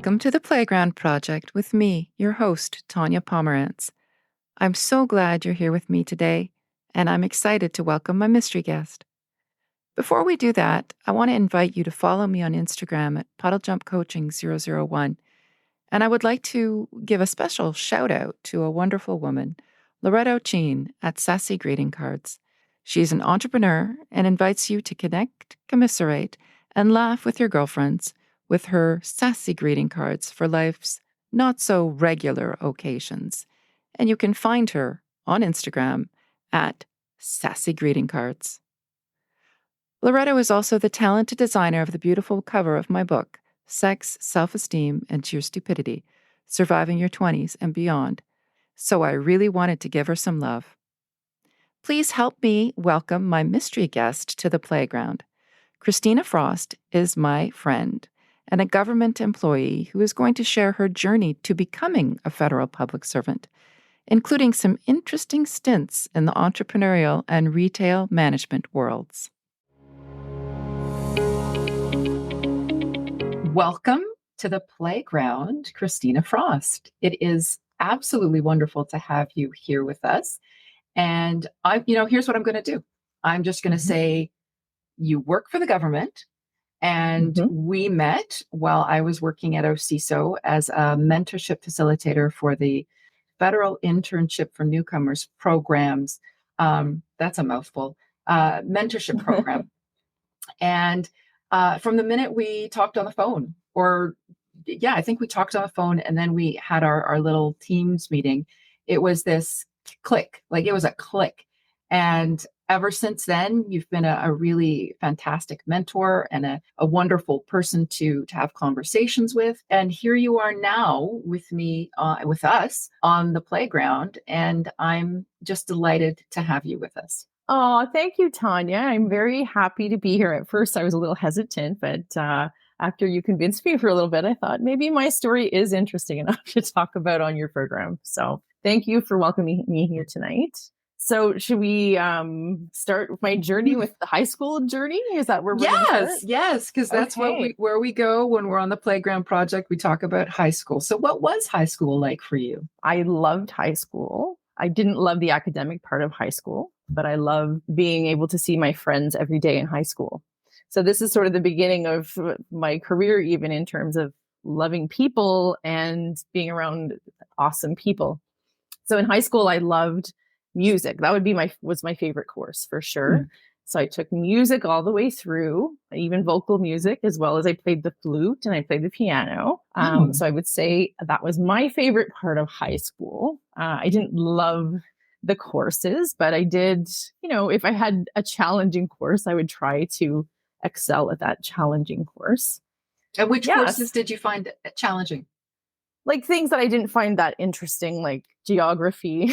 Welcome to the Playground Project with me, your host, Tanya Pomerantz. I'm so glad you're here with me today, and I'm excited to welcome my mystery guest. Before we do that, I want to invite you to follow me on Instagram at PuddleJumpCoaching001, and I would like to give a special shout out to a wonderful woman, Loretta O'Cheen at Sassy Greeting Cards. She's an entrepreneur and invites you to connect, commiserate, and laugh with your girlfriends with her sassy greeting cards for life's not-so-regular occasions. And you can find her on Instagram at Sassy Greeting Cards. Loretta is also the talented designer of the beautiful cover of my book, Sex, Self-Esteem, and Sheer Stupidity, Surviving Your 20s and Beyond. So I really wanted to give her some love. Please help me welcome my mystery guest to the playground. Kristina Frost is my friend and a government employee who is going to share her journey to becoming a federal public servant, including some interesting stints in the entrepreneurial and retail management worlds. Welcome to the playground, Kristina Frost. It is absolutely wonderful to have you here with us. And here's what I'm going to do. I'm just going to say you work for the government. And we met while I was working at OCISO as a mentorship facilitator for the Federal Internship for Newcomers programs. That's a mouthful. Mentorship program. And from the minute we talked on the phone, I think we talked on the phone and then we had our little Teams meeting. It was this click, like it was a click. And ever since then, you've been a really fantastic mentor and a wonderful person to have conversations with. And here you are now with me, with us on the playground. And I'm just delighted to have you with us. Oh, thank you, Tanya. I'm very happy to be here. At first, I was a little hesitant, but after you convinced me for a little bit, I thought maybe my story is interesting enough to talk about on your program. So thank you for welcoming me here tonight. So should we start my journey with the high school journey? Is that where we're going to start? Yes, because that's where we go when we're on the playground project. We talk about high school. So what was high school like for you? I loved high school. I didn't love the academic part of high school, but I loved being able to see my friends every day in high school. So this is sort of the beginning of my career, even in terms of loving people and being around awesome people. So in high school, I loved music. That was my favorite course for sure. So I took music all the way through, even vocal music, as well as I played the flute and I played the piano. So I would say that was my favorite part of high school. I didn't love the courses, but I did, if I had a challenging course, I would try to excel at that challenging course. And which courses did you find challenging? Like things that I didn't find that interesting, like geography,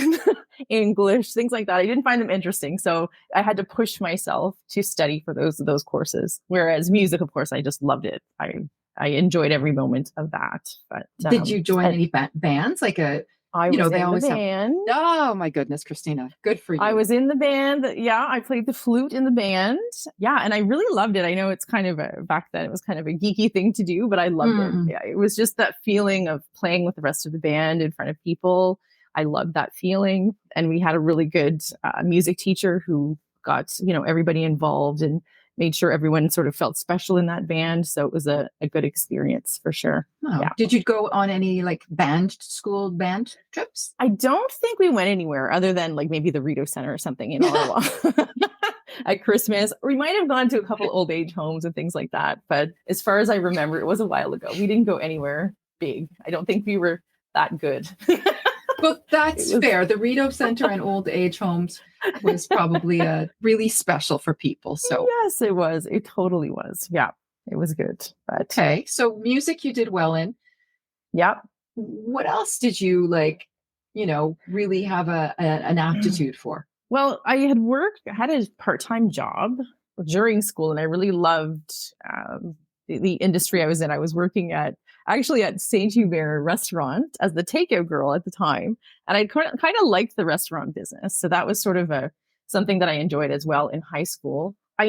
English, things like that. I didn't find them interesting. So I had to push myself to study for those courses. Whereas music, of course, I just loved it. I enjoyed every moment of that. But did you join any bands? I was in the band. Oh my goodness, Kristina. Good for you. I was in the band. Yeah, I played the flute in the band. Yeah, and I really loved it. I know it's kind of back then it was kind of a geeky thing to do, but I loved it. Yeah, it was just that feeling of playing with the rest of the band in front of people. I loved that feeling. And we had a really good music teacher who got, everybody involved and made sure everyone sort of felt special in that band. So it was a good experience for sure. Oh. Yeah. Did you go on any school band trips? I don't think we went anywhere other than maybe the Rito Center or something in Ottawa at Christmas. We might have gone to a couple old age homes and things like that. But as far as I remember, it was a while ago. We didn't go anywhere big. I don't think we were that good. Well, that's fair. The Rito Center and old age homes was probably really special for people. So yes, it was. It totally was. Yeah, it was good. But okay, so music you did well in. Yeah. What else did you really have an aptitude for? Well, I had a part-time job during school, and I really loved the industry I was in. I was working at St. Hubert restaurant as the takeout girl at the time. And I kind of liked the restaurant business. So that was sort of something that I enjoyed as well in high school. I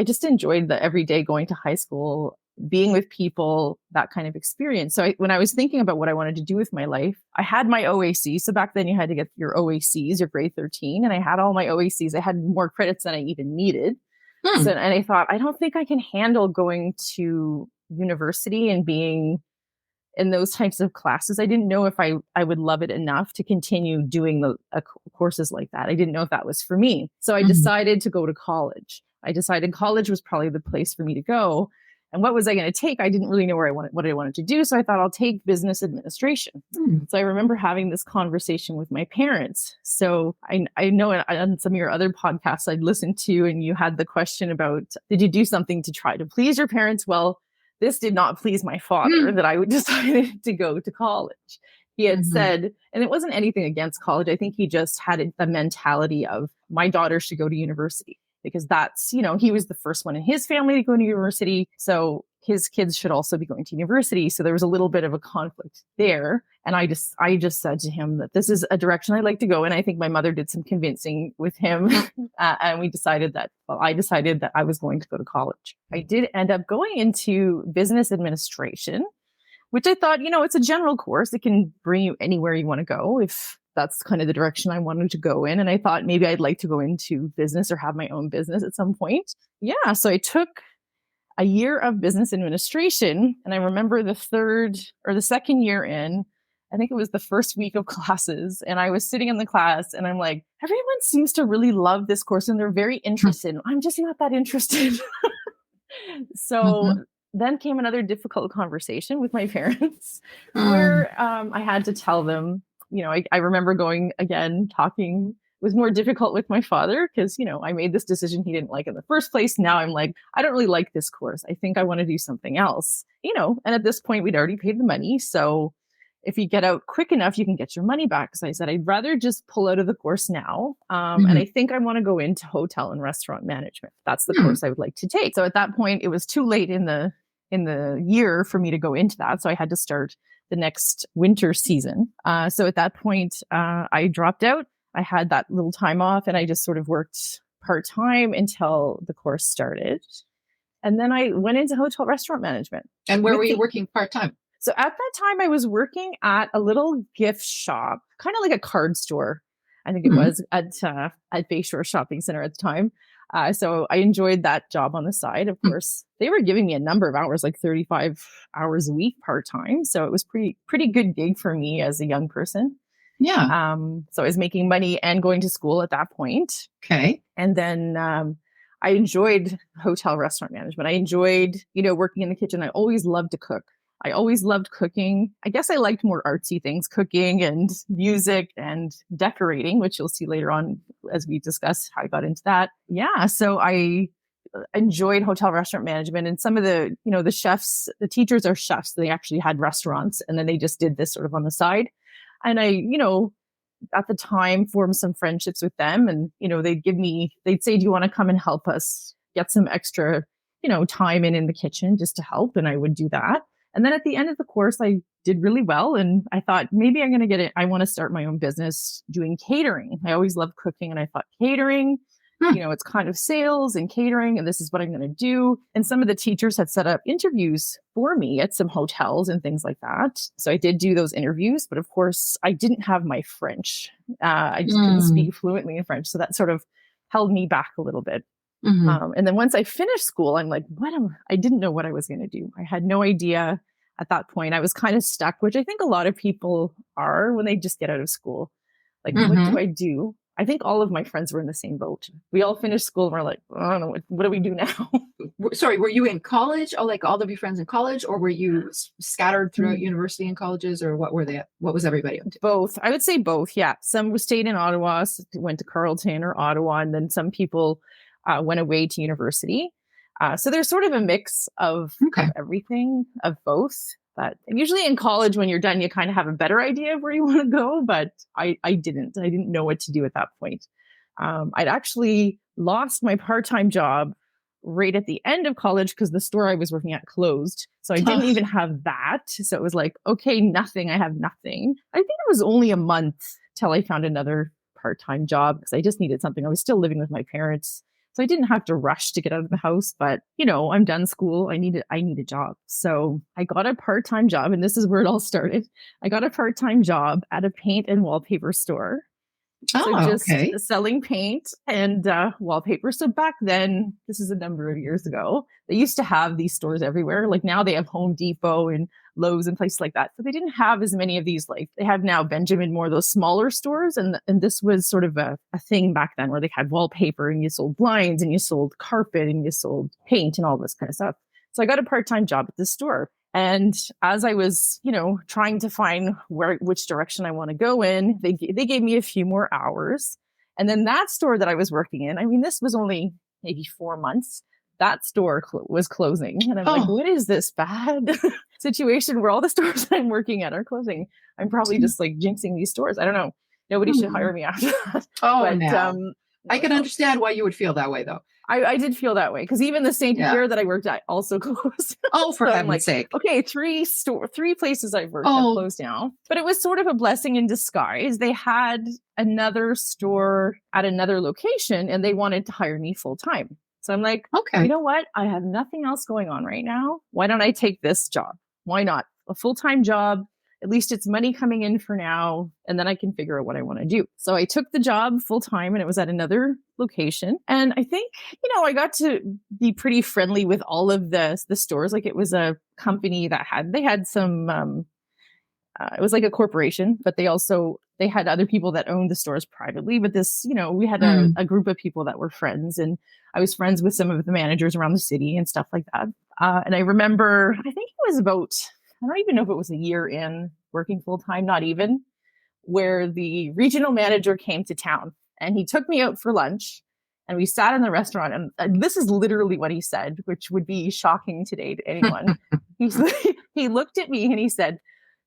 just enjoyed the everyday going to high school being with people, that kind of experience. So when I was thinking about what I wanted to do with my life, I had my OAC. So back then you had to get your OACs, your grade 13, and I had all my OACs. I had more credits than I even needed. So, and I thought, I don't think I can handle going to university and being in those types of classes. I didn't know if I would love it enough to continue doing the courses like that. I didn't know if that was for me. So I decided to go to college. I decided college was probably the place for me to go. And what was I going to take? I didn't really know what I wanted to do. So I thought I'll take business administration. So I remember having this conversation with my parents. So I know on some of your other podcasts I'd listened to, and you had the question about, did you do something to try to please your parents? Well, this did not please my father that I decided to go to college. He had said, and it wasn't anything against college. I think he just had the mentality of, my daughter should go to university, because that's, he was the first one in his family to go to university. So his kids should also be going to university. So there was a little bit of a conflict there. And I just said to him that this is a direction I'd like to go. And I think my mother did some convincing with him. And I decided that I was going to go to college. I did end up going into business administration, which I thought, it's a general course. It can bring you anywhere you want to go if that's kind of the direction I wanted to go in. And I thought maybe I'd like to go into business or have my own business at some point. Yeah. So I took a year of business administration. And I remember the second year in, I think it was the first week of classes. And I was sitting in the class and I'm like, everyone seems to really love this course and they're very interested. I'm just not that interested. So then came another difficult conversation with my parents where I had to tell them, I remember talking was more difficult with my father because, I made this decision he didn't like in the first place. Now I'm like, I don't really like this course. I think I want to do something else, and at this point we'd already paid the money. So if you get out quick enough, you can get your money back. So I said, I'd rather just pull out of the course now. And I think I want to go into hotel and restaurant management. That's the course I would like to take. So at that point, it was too late in the year for me to go into that. So I had to start the next winter season. So at that point, I dropped out. I had that little time off and I just sort of worked part-time until the course started. And then I went into hotel restaurant management. And where were you working part-time? So at that time I was working at a little gift shop, kind of like a card store. I think it was at Bayshore Shopping Center at the time. So I enjoyed that job on the side. Of course, they were giving me a number of hours, like 35 hours a week part-time. So it was pretty good gig for me as a young person. Yeah. So I was making money and going to school at that point. Okay. And then I enjoyed hotel restaurant management. I enjoyed, working in the kitchen. I always loved to cook. I always loved cooking. I guess I liked more artsy things, cooking and music and decorating, which you'll see later on as we discuss how I got into that. Yeah. So I enjoyed hotel restaurant management, and some of the, the chefs, the teachers are chefs. They actually had restaurants and then they just did this sort of on the side. And I, at the time formed some friendships with them, and, they'd say, do you want to come and help us get some extra, time in the kitchen just to help? And I would do that. And then at the end of the course, I did really well. And I thought, maybe I'm going to get it. I want to start my own business doing catering. I always loved cooking. And I thought catering, it's kind of sales and catering, and this is what I'm going to do. And some of the teachers had set up interviews for me at some hotels and things like that. So I did do those interviews, but of course I didn't have my French. I just couldn't speak fluently in French. So that sort of held me back a little bit. And then once I finished school, I'm like, I didn't know what I was going to do. I had no idea at that point. I was kind of stuck, which I think a lot of people are when they just get out of school. Like, what do I do? I think all of my friends were in the same boat. We all finished school and we're like, I don't know, what do we do now? Sorry, were you in college? Oh, like all of your friends in college, or were you scattered throughout university and colleges, or what were they? What was everybody up to? Both. I would say both. Yeah. Some stayed in Ottawa, went to Carleton or Ottawa, and then some people went away to university. So there's sort of a mix of everything, of both. But usually in college, when you're done, you kind of have a better idea of where you want to go. But I didn't know what to do at that point. I'd actually lost my part-time job right at the end of college because the store I was working at closed. So I didn't even have that. So it was like, okay, nothing. I have nothing. I think it was only a month till I found another part-time job because I just needed something. I was still living with my parents. So I didn't have to rush to get out of the house, but I'm done school. I need a job. So I got a part-time job, and this is where it all started. I got a part-time job at a paint and wallpaper store. So Oh, just okay. selling paint and wallpaper. So back then, this is a number of years ago, they used to have these stores everywhere. Like now they have Home Depot and Lowe's and places like that. So they didn't have as many of these, like they have now Benjamin Moore, those smaller stores. And this was sort of a thing back then where they had wallpaper and you sold blinds and you sold carpet and you sold paint and all this kind of stuff. So I got a part-time job at this store. And as I was, trying to find which direction I want to go in, they gave me a few more hours. And then that store that I was working in, I mean, this was only maybe 4 months. That store was closing. And I'm like, what is this bad situation where all the stores I'm working at are closing? I'm probably just like jinxing these stores. I don't know. Nobody should hire me after that. No. I can understand why you would feel that way, though. I did feel that way because even the St. Pierre that I worked at also closed. Oh, for so heaven's sake. Okay, three places I've worked have closed now. But it was sort of a blessing in disguise. They had another store at another location and they wanted to hire me full time. So I'm like, okay, you know what? I have nothing else going on right now. Why don't I take this job? Why not? A full-time job. At least it's money coming in for now, and then I can figure out what I want to do. So I took the job full time and it was at another location. And I think, I got to be pretty friendly with all of the stores. Like it was a company that had some, it was like a corporation, but they had other people that owned the stores privately. But this, we had a group of people that were friends, and I was friends with some of the managers around the city and stuff like that. And I remember, I think it was about, I don't even know if it was a year in working full time, not even, where the regional manager came to town and he took me out for lunch and we sat in the restaurant. And this is literally what he said, which would be shocking today to anyone. He looked at me and he said,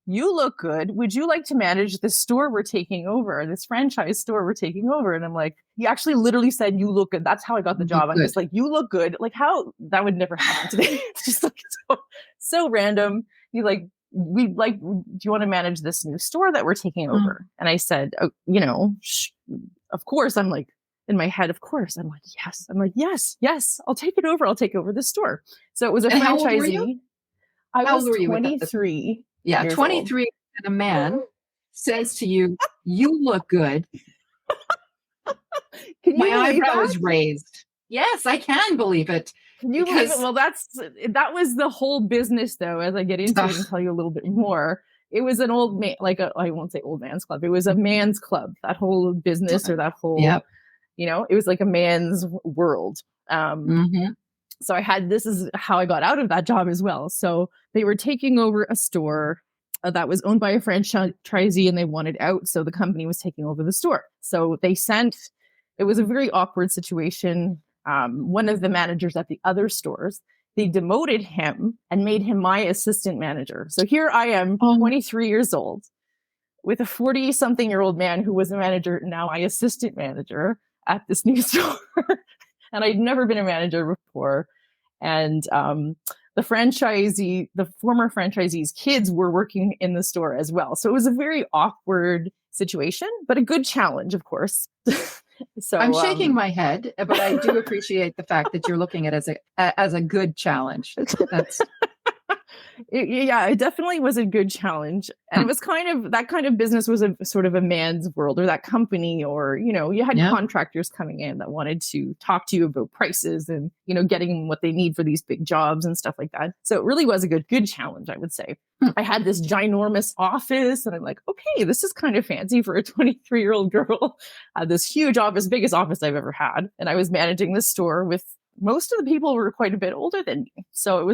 "You look good. Would you like to manage the store we're taking over, this franchise store we're taking over?" And I'm like, he actually literally said, "You look good." That's how I got the job. I'm just like, "You look good." Like how that would never happen today. It's just like so random. He's like, do you want to manage this new store that we're taking over? And I said, of course. I'm like, in my head, of course. I'm like, yes. I'm like, yes, I'll take it over. I'll take over the store. So it was a franchisee. How old were you? I was 23. Yeah, 23. Old. And a man says to you, "You look good." My eyebrows raised. Yes, I can believe it. Can you believe it? Well, that was the whole business, though. As I get into it and tell you a little bit more, it was an old man, I won't say old man's club. It was a man's club. That whole business or that whole, it was like a man's world. So this is how I got out of that job as well. So they were taking over a store that was owned by a franchisee and they wanted out. So the company was taking over the store. So it was a very awkward situation. One of the managers at the other stores, they demoted him and made him my assistant manager. So here I am, 23 years old, with a 40-something-year-old man who was a manager, now my assistant manager at this new store. And I'd never been a manager before. And the former franchisee's kids were working in the store as well. So it was a very awkward situation, but a good challenge, of course. So I'm shaking my head, but I do appreciate the fact that you're looking at it as a good challenge. That's it definitely was a good challenge. And it was that kind of business was a sort of a man's world, or that company, or, you had contractors coming in that wanted to talk to you about prices and, getting what they need for these big jobs and stuff like that. So it really was a good challenge, I would say. I had this ginormous office and I'm like, okay, this is kind of fancy for a 23-year-old girl. I had this huge office, biggest office I've ever had. And I was managing this store with most of the people were quite a bit older than me. So it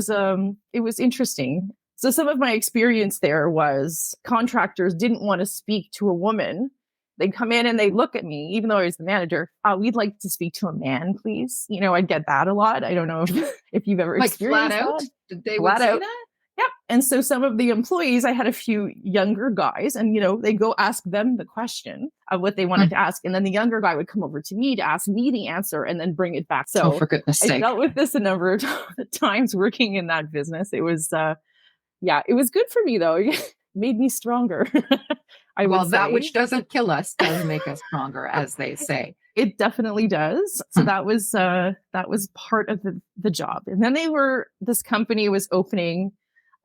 was interesting. So some of my experience there was contractors didn't want to speak to a woman. They'd come in and they'd look at me, even though I was the manager. "We'd like to speak to a man, please." I'd get that a lot. I don't know if you've ever experienced flat out. That. Did they would say that? Yep. And so some of the employees, I had a few younger guys and, they go ask them the question of what they wanted to ask. And then the younger guy would come over to me to ask me the answer and then bring it back. So for goodness sake. I dealt with this a number of times working in that business. It was, it was good for me though. It made me stronger. That which doesn't kill us does make us stronger, as they say. It definitely does. So that was part of the job. And then this company was opening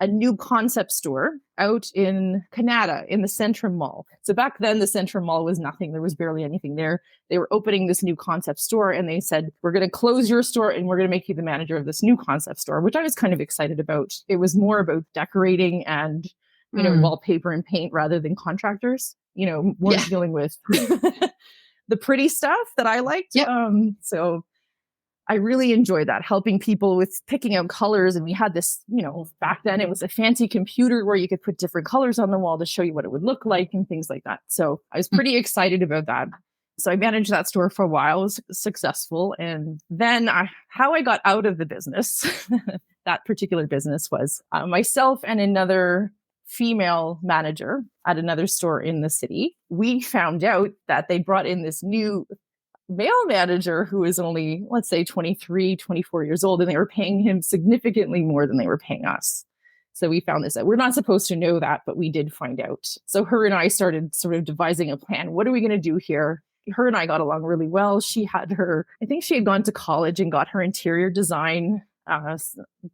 a new concept store out in Canada in the Centrum Mall. So back then the Centrum Mall was nothing. There was barely anything there. They were opening this new concept store and they said, we're going to close your store and we're going to make you the manager of this new concept store, which I was kind of excited about. It was more about decorating and, wallpaper and paint rather than contractors, more dealing with the pretty stuff that I liked. Yep. So I really enjoyed that, helping people with picking out colors. And we had this, back then it was a fancy computer where you could put different colors on the wall to show you what it would look like and things like that. So I was pretty excited about that. So I managed that store for a while, was successful. And then how I got out of the business, that particular business was myself and another female manager at another store in the city. We found out that they brought in this new male manager who was only, let's say 23, 24 years old, and they were paying him significantly more than they were paying us. So we found this out. We're not supposed to know that, but we did find out. So her and I started sort of devising a plan. What are we going to do here? Her and I got along really well. I think she had gone to college and got her interior design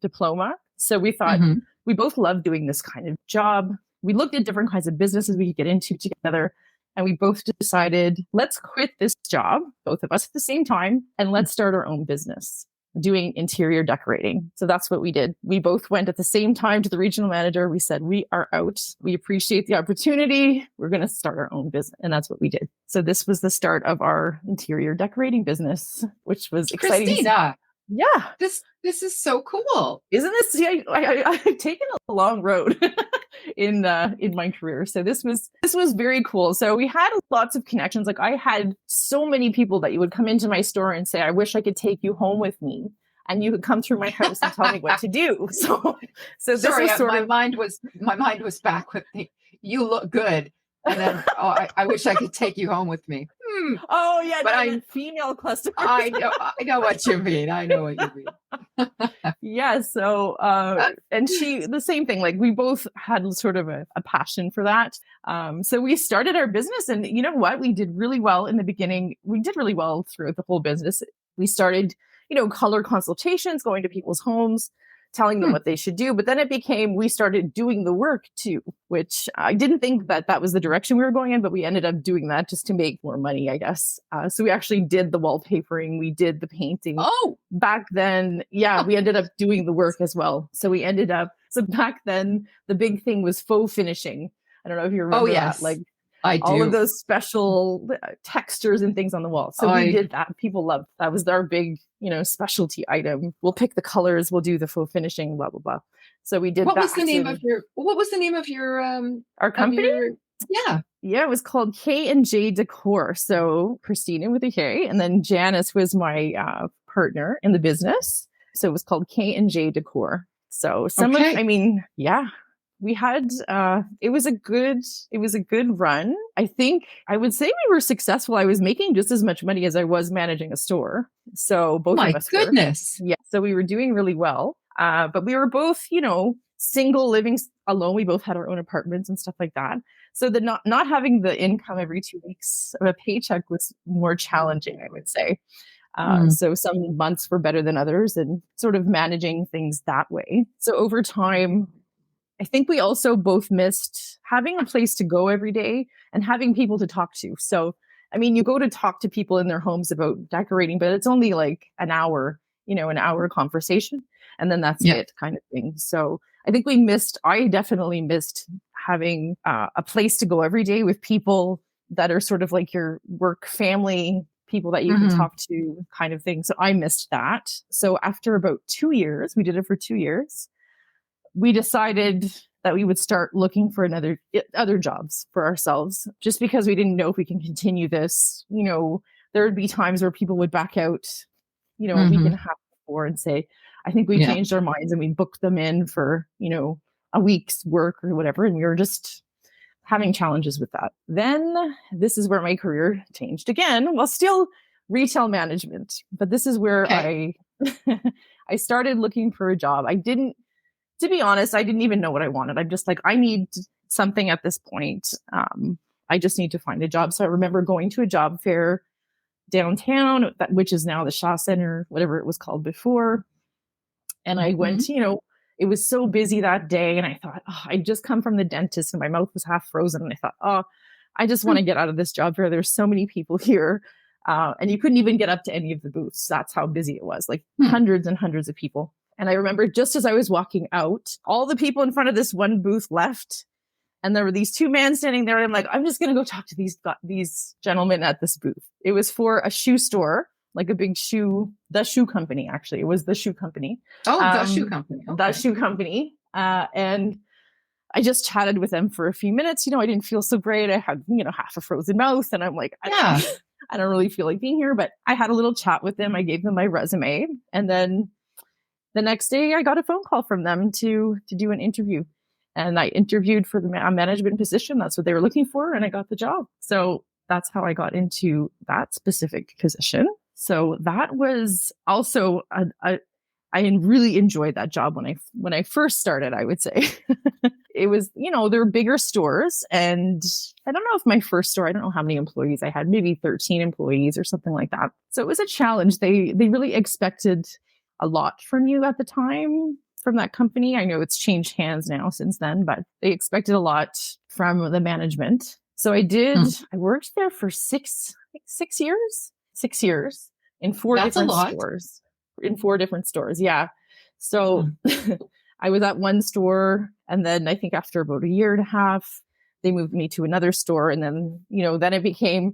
diploma. So we thought we both loved doing this kind of job. We looked at different kinds of businesses we could get into together. And we both decided, let's quit this job, both of us at the same time, and let's start our own business doing interior decorating. So that's what we did. We both went at the same time to the regional manager. We said, we are out. We appreciate the opportunity. We're going to start our own business. And that's what we did. So this was the start of our interior decorating business, which was exciting. Kristina, yeah. This is so cool. Isn't this? Yeah, I've taken a long road in my career. So this was very cool. So we had lots of connections. Like I had so many people that you would come into my store and say, I wish I could take you home with me. And you could come through my house and tell me what to do. So this Sorry, was sort my of mind was back with the, you look good. And then, I wish I could take you home with me. Oh yeah, but I'm female cluster. I know what you mean. I know what you mean. Yeah. So, and the same thing, like we both had sort of a passion for that. So we started our business and you know what? We did really well in the beginning. We did really well throughout the whole business. We started, color consultations, going to people's homes, telling them what they should do. But then it became, we started doing the work too, which I didn't think that was the direction we were going in, but we ended up doing that just to make more money, I guess. So we actually did the wallpapering, we did the painting. Oh, back then, we ended up doing the work as well. So back then, the big thing was faux finishing. I don't know if you remember that. Like I do. All of those special textures and things on the wall. So we did that. People loved that. Was our big, specialty item. We'll pick the colors. We'll do the faux finishing, blah, blah, blah. So we did what that. Was the name of your our company? Yeah, it was called K&J Decor. So Kristina with a K, and then Janice was my partner in the business. So it was called K&J Decor. So we had it was a good run. I think I would say we were successful. I was making just as much money as I was managing a store. So both of us goodness. Yeah. So we were doing really well. But we were both, single, living alone. We both had our own apartments and stuff like that. So the not having the income every 2 weeks of a paycheck was more challenging, I would say. So some months were better than others and sort of managing things that way. So over time, I think we also both missed having a place to go every day and having people to talk to. So, you go to talk to people in their homes about decorating, but it's only like an hour conversation. And then that's it kind of thing. So I think I definitely missed having a place to go every day with people that are sort of like your work family, people that you can talk to kind of thing. So I missed that. So after about 2 years, we did it for 2 years. We decided that we would start looking for other jobs for ourselves, just because we didn't know if we can continue this. There would be times where people would back out, a week and a half before and say, I think we changed our minds, and we booked them in for, a week's work or whatever. And we were just having challenges with that. Then this is where my career changed again. Well, still retail management, but this is where I started looking for a job. To be honest, I didn't even know what I wanted. I'm just like, I need something at this point. I just need to find a job. So I remember going to a job fair downtown, which is now the Shaw Center, whatever it was called before. And I went, it was so busy that day. And I thought, I'd just come from the dentist and my mouth was half frozen. And I thought, I just want to get out of this job fair. There's so many people here. And you couldn't even get up to any of the booths. That's how busy it was, like hundreds and hundreds of people. And I remember just as I was walking out, all the people in front of this one booth left. And there were these two men standing there. And I'm like, I'm just going to go talk to these gentlemen at this booth. It was for a shoe store, like a big the shoe company, actually. It was the shoe company. Oh, the shoe company. Okay. The shoe company. And I just chatted with them for a few minutes. I didn't feel so great. I had, half a frozen mouth. And I'm like, I don't really feel like being here. But I had a little chat with them. I gave them my resume. And then the next day I got a phone call from them to do an interview. And I interviewed for the management position. That's what they were looking for. And I got the job. So that's how I got into that specific position. So that was also, I really enjoyed that job when I first started, I would say. It was, there were bigger stores. And I don't know if my first store, I don't know how many employees I had, maybe 13 employees or something like that. So it was a challenge. They really expected a lot from you at the time. From that company. I know it's changed hands now since then, but they expected a lot from the management. So I worked there for 6 years in 4 different stores, in 4 different stores. Yeah. So I was at one store, and then I think after about a year and a half, they moved me to another store. And then, then it became,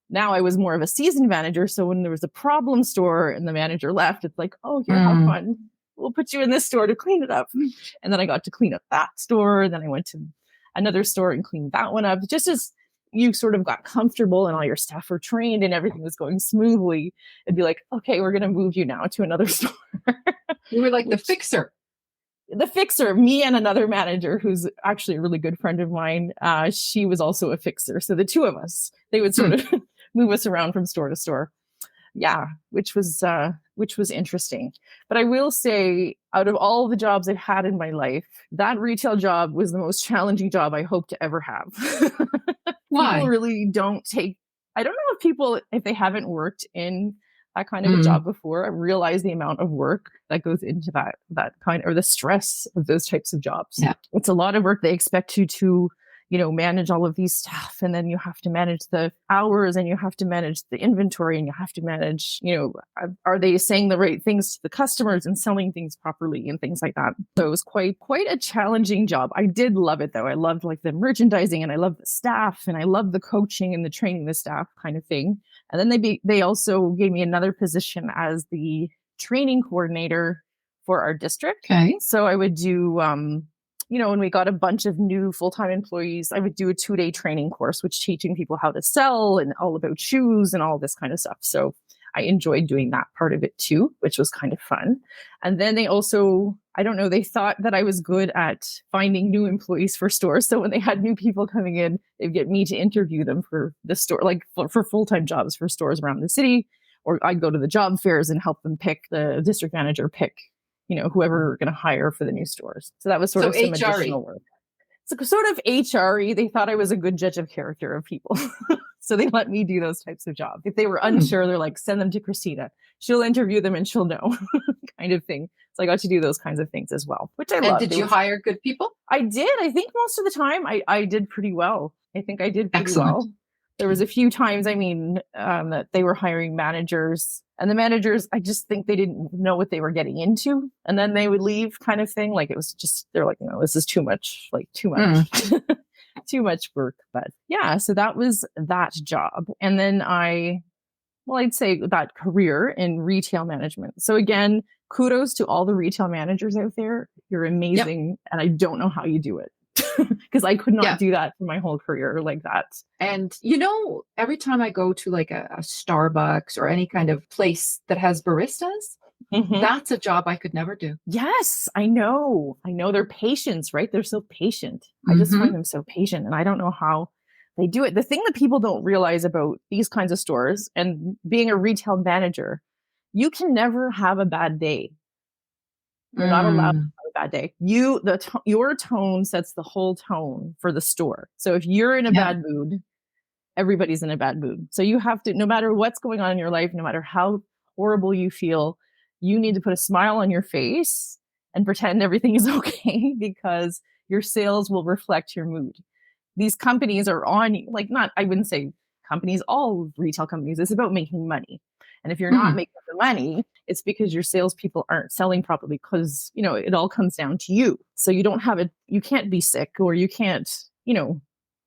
now I was more of a season manager. So when there was a problem store and the manager left, it's like, oh, here, have fun. We'll put you in this store to clean it up. And then I got to clean up that store. Then I went to another store and cleaned that one up. Just as you sort of got comfortable and all your staff were trained and everything was going smoothly, it'd be like, okay, we're going to move you now to another store. You were like the fixer. The fixer, me and another manager who's actually a really good friend of mine. She was also a fixer. So the two of us, they would sort of move us around from store to store. Yeah, which was interesting. But I will say, out of all the jobs I've had in my life, that retail job was the most challenging job I hope to ever have. Why? People really don't I don't know if they haven't worked in that kind of a job before, realize the amount of work that goes into that kind, or the stress of those types of jobs. Yeah. It's a lot of work. They expect you to manage all of these staff, and then you have to manage the hours, and you have to manage the inventory, and you have to manage, are they saying the right things to the customers and selling things properly and things like that. So it was quite a challenging job. I did love it though. I loved like the merchandising, and I loved the staff, and I loved the coaching and the training the staff kind of thing. And then they also gave me another position as the training coordinator for our district. Okay. So I would do, when we got a bunch of new full-time employees, I would do a 2-day training course, which teaching people how to sell and all about shoes and all this kind of stuff. So I enjoyed doing that part of it too, which was kind of fun. And then they also, I don't know, they thought that I was good at finding new employees for stores. So when they had new people coming in, they'd get me to interview them for the store, like for full-time jobs for stores around the city. Or I'd go to the job fairs and help them pick, the district manager pick whoever we're going to hire for the new stores. So that was sort of some HRE. Additional work. So sort of HRE, they thought I was a good judge of character of people. So they let me do those types of jobs. If they were unsure, they're like, send them to Kristina. She'll interview them and she'll know kind of thing. So I got to do those kinds of things as well, which I loved. And did you hire good people? I did. I think most of the time I did pretty well. I think I did pretty Excellent. well. There was a few times, that they were hiring managers, and the managers, I just think they didn't know what they were getting into. And then they would leave kind of thing. Like it was just, they're like, no, this is too much, too much work. But yeah, so that was that job. And then I'd say that career in retail management. So again, kudos to all the retail managers out there. You're amazing. Yep. And I don't know how you do it. Because I could not do that for my whole career like that. And, every time I go to like a Starbucks or any kind of place that has baristas, that's a job I could never do. Yes, I know. Their patience, right? They're so patient. I just find them so patient. And I don't know how they do it. The thing that people don't realize about these kinds of stores and being a retail manager, you can never have a bad day. You're not allowed to have a bad day. Your tone sets the whole tone for the store. So if you're in a bad mood, everybody's in a bad mood. So you have to, no matter what's going on in your life, no matter how horrible you feel, you need to put a smile on your face and pretend everything is okay, because your sales will reflect your mood. These companies are on you, like, not, I wouldn't say companies, all retail companies, it's about making money. And if you're not making the money, it's because your salespeople aren't selling properly, because, you know, it all comes down to you. So you don't have it, you can't be sick, or you can't, you know,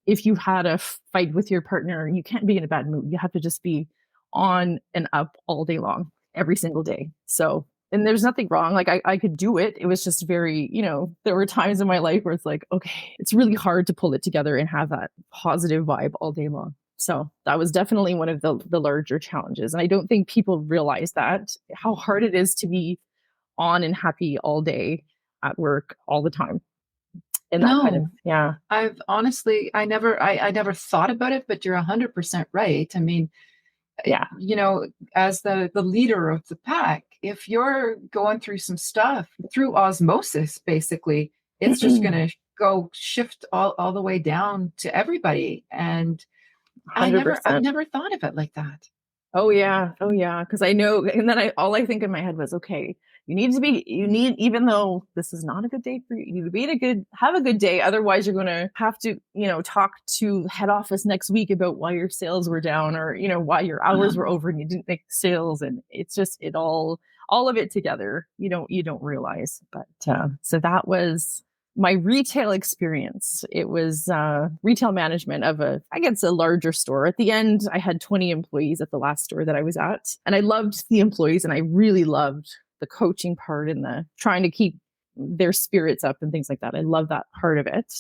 if you had a fight with your partner, you can't be in a bad mood. You have to just be on and up all day long, every single day. So, and there's nothing wrong. Like I could do it. It was just very, you know, there were times in my life where it's like, okay, it's really hard to pull it together and have that positive vibe all day long. So that was definitely one of the larger challenges. And I don't think people realize that, how hard it is to be on and happy all day at work all the time. And that kind of, yeah. I've honestly, I never thought about it, but you're 100% right. I mean, yeah, you know, as the leader of the pack, if you're going through some stuff through osmosis, basically, it's just going to go shift all the way down to everybody. And 100%. I've never thought of it like that. Oh yeah. Cause I know. And then all I think in my head was, okay, you need, even though this is not a good day for you, you need to have a good day. Otherwise you're going to have to, you know, talk to head office next week about why your sales were down, or, you know, why your hours were over and you didn't make sales. And it's just, all of it together, you don't realize. But, so that was my retail experience. It was retail management of a larger store. At the end, I had 20 employees at the last store that I was at. And I loved the employees, and I really loved the coaching part and the trying to keep their spirits up and things like that. I love that part of it.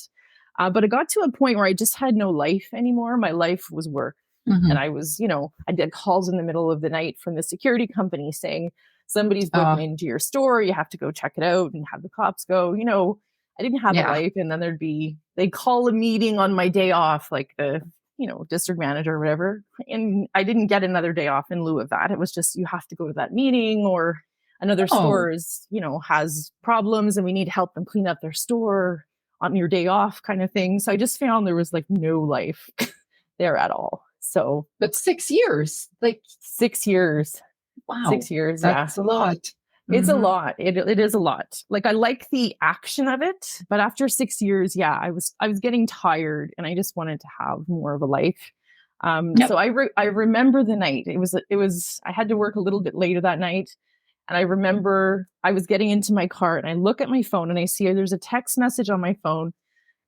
But it got to a point where I just had no life anymore. My life was work. And I was, you know, I did calls in the middle of the night from the security company saying, somebody's broken into your store, you have to go check it out, and have the cops go, you know. I didn't have a life. And then they'd call a meeting on my day off, like the, you know, district manager or whatever. And I didn't get another day off in lieu of that. It was just, you have to go to that meeting, or another store is, you know, has problems and we need help them clean up their store on your day off, kind of thing. So I just found there was like no life there at all. So, but 6 years, like 6 years. Wow. 6 years. That's a lot. It's a lot. It is a lot. Like, I like the action of it, but after 6 years, I was getting tired, and I just wanted to have more of a life. So I remember the night. It was I had to work a little bit later that night, and I remember I was getting into my car, and I look at my phone, and I see there's a text message on my phone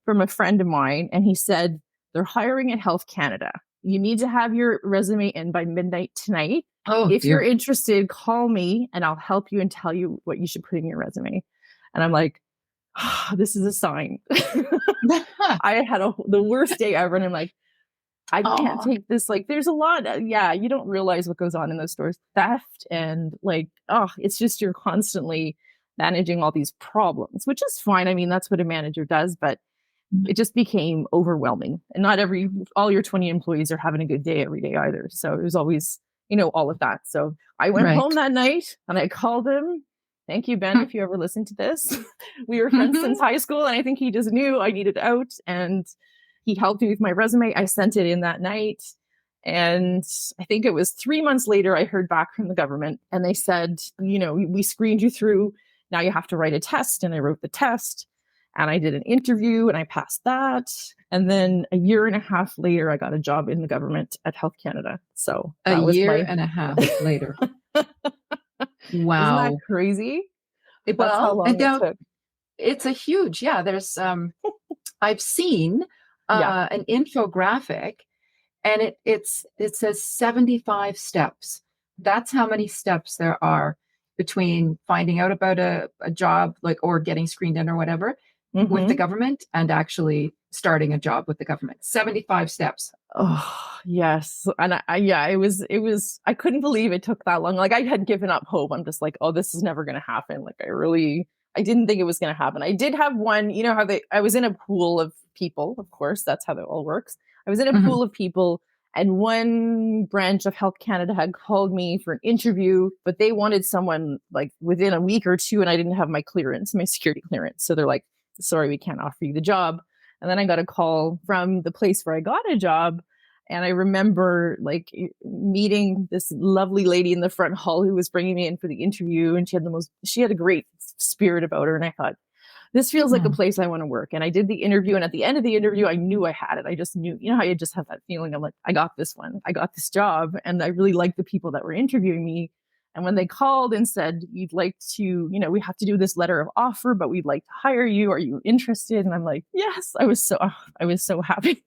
from a friend of mine, and he said, they're hiring at Health Canada. You need to have your resume in by midnight tonight. If you're interested, call me and I'll help you and tell you what you should put in your resume. And I'm like, this is a sign. I had the worst day ever. And I'm like, I can't take this. Like, there's a lot. You don't realize what goes on in those stores. Theft and like, it's just, you're constantly managing all these problems, which is fine. I mean, that's what a manager does, but it just became overwhelming. And not all your 20 employees are having a good day every day either. So it was always, you know, all of that. So I went home that night and I called him. Thank you, Ben, if you ever listen to this. We were friends since high school, and I think he just knew I needed out, and he helped me with my resume. I sent it in that night. And I think it was 3 months later, I heard back from the government, and they said, you know, we screened you through. Now you have to write a test. And I wrote the test, and I did an interview, and I passed that. And then a year and a half later, I got a job in the government at Health Canada. So a year and a half later. Wow. Isn't that crazy? That's how long it took. It's a huge, there's, I've seen an infographic, and it says 75 steps. That's how many steps there are between finding out about a job, like, or getting screened in or whatever, with the government, and actually starting a job with the government. 75 steps. Oh, yes. And it was, I couldn't believe it took that long. Like, I had given up hope. I'm just like, oh, this is never going to happen. Like, I didn't think it was going to happen. I did have one, you know how I was in a pool of people, of course, that's how that all works. I was in a pool of people, and one branch of Health Canada had called me for an interview, but they wanted someone like within a week or two, and I didn't have my security clearance. So they're like, sorry, we can't offer you the job. And then I got a call from the place where I got a job, And I remember like meeting this lovely lady in the front hall who was bringing me in for the interview. And she had a great spirit about her. And I thought, this feels like a place I want to work. And I did the interview. And at the end of the interview, I knew I had it. I just knew, you know how you just have that feeling. I'm like, I got this one. I got this job. And I really liked the people that were interviewing me. And when they called and said, you'd like to, you know, we have to do this letter of offer, but we'd like to hire you. Are you interested? And I'm like, yes, I was so happy.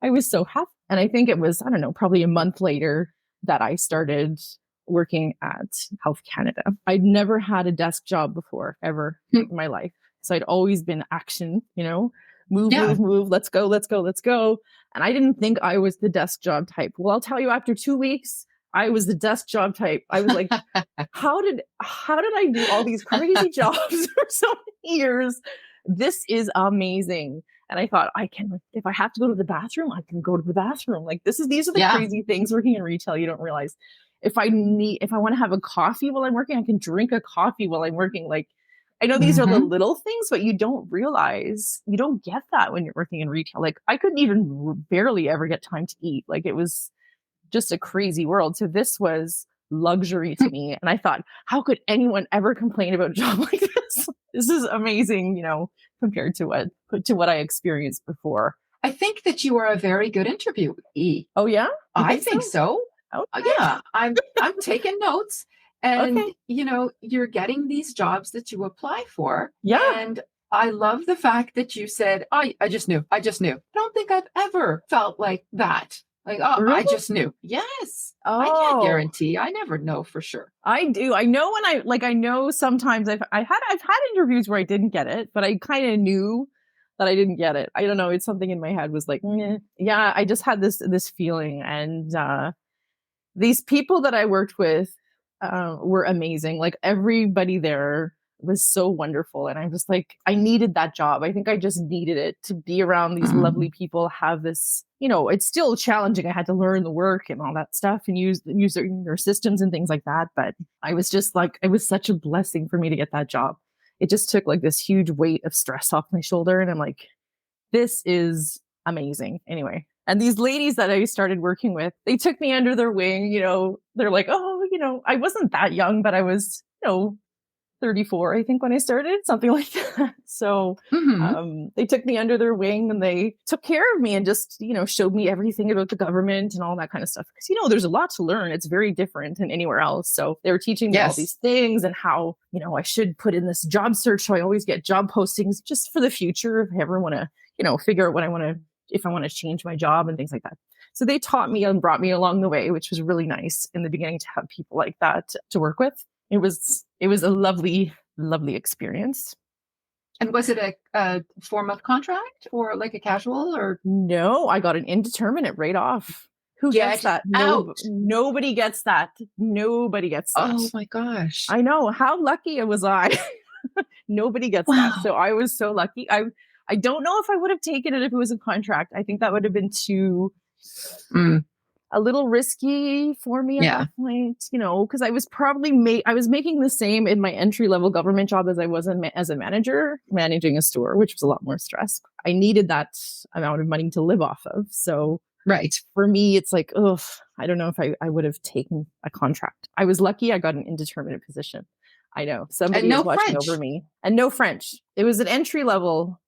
I was so happy. And I think it was, I don't know, probably a month later that I started working at Health Canada. I'd never had a desk job before, ever in my life. So I'd always been action, you know, move, let's go. And I didn't think I was the desk job type. Well, I'll tell you, after 2 weeks, I was the desk job type. I was like, how did I do all these crazy jobs for so many years? This is amazing. And I thought, if I have to go to the bathroom, I can go to the bathroom. Like these are the crazy things working in retail you don't realize. If I want to have a coffee while I'm working, I can drink a coffee while I'm working. Like, I know these are the little things, but you don't realize, you don't get that when you're working in retail. Like I couldn't even barely ever get time to eat. Like it was just a crazy world. So this was luxury to me. And I thought, how could anyone ever complain about a job like this? This is amazing, you know, compared to what I experienced before. I think that you are a very good interviewee. Oh yeah? I think so. Okay. Yeah. I'm taking notes. And, you know, you're getting these jobs that you apply for. Yeah. And I love the fact that you said, I just knew. I don't think I've ever felt like that. Like, really? I just knew. Yes. I can't guarantee. I never know for sure. I do. I know when I know sometimes I've had interviews where I didn't get it, but I kind of knew that I didn't get it. I don't know. It's something in my head was like, yeah, I just had this feeling. And these people that I worked with were amazing. Like everybody there was so wonderful. And I'm just like, I needed that job. I think I just needed it to be around these lovely people, have this, you know, it's still challenging. I had to learn the work and all that stuff and use their systems and things like that. But I was just like, it was such a blessing for me to get that job. It just took like this huge weight of stress off my shoulder. And I'm like, this is amazing. Anyway. And these ladies that I started working with, they took me under their wing, you know, they're like, oh, you know, I wasn't that young, but I was, you know, 34, I think, when I started, something like that. So they took me under their wing and they took care of me and just, you know, showed me everything about the government and all that kind of stuff. Because, you know, there's a lot to learn. It's very different than anywhere else. So they were teaching me all these things and how, you know, I should put in this job search so I always get job postings just for the future if I ever want to, you know, figure out what I want to, if I want to change my job and things like that. So they taught me and brought me along the way, which was really nice in the beginning to have people like that to work with. It was a lovely, lovely experience. And was it a form of contract or like a casual or? No, I got an indeterminate right off. Who gets that? Nobody gets that. Nobody gets that. Oh my gosh. I know. How lucky was I? Nobody gets that. So I was so lucky. I don't know if I would have taken it if it was a contract. I think that would have been too a little risky for me at that point, you know, because I was probably I was making the same in my entry-level government job as I was as a manager managing a store, which was a lot more stress. I needed that amount of money to live off of. So for me, it's like, I don't know if I would have taken a contract. I was lucky I got an indeterminate position. I know. Somebody was watching over me. And no French. It was an entry-level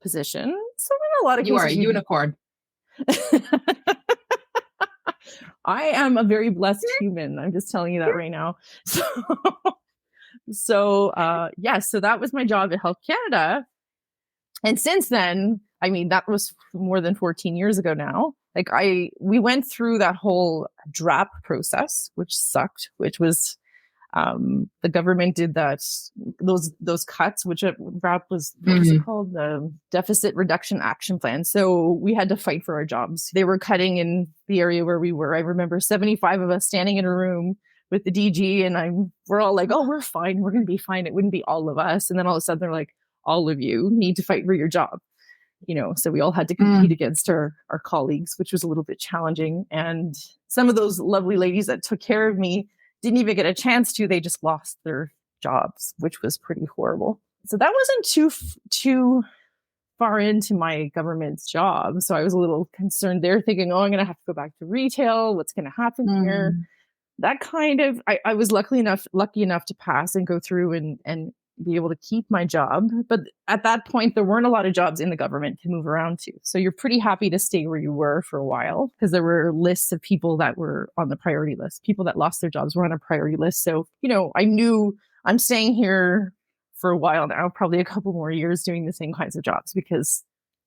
position. So in a lot of cases, you are a unicorn. I am a very blessed human. I'm just telling you that right now. So that was my job at Health Canada. And since then, I mean, that was more than 14 years ago now. Like we went through that whole DRAP process, which sucked, which was the government did those cuts, which DRAP was, what was it called? The Deficit Reduction Action Plan. So we had to fight for our jobs. They were cutting in the area where we were. I remember 75 of us standing in a room with the DG and we're all like, oh, we're fine. We're going to be fine. It wouldn't be all of us. And then all of a sudden they're like, all of you need to fight for your job. You know, so we all had to compete against our colleagues, which was a little bit challenging. And some of those lovely ladies that took care of me didn't even get a chance to. They just lost their jobs, which was pretty horrible. So that wasn't too far into my government job. So I was a little concerned there, thinking, oh, I'm going to have to go back to retail. What's going to happen here? That kind of, I was lucky enough to pass and go through and be able to keep my job. But at that point, there weren't a lot of jobs in the government to move around to. So you're pretty happy to stay where you were for a while, because there were lists of people that were on the priority list. People that lost their jobs were on a priority list. So, I knew I'm staying here for a while now, probably a couple more years doing the same kinds of jobs, because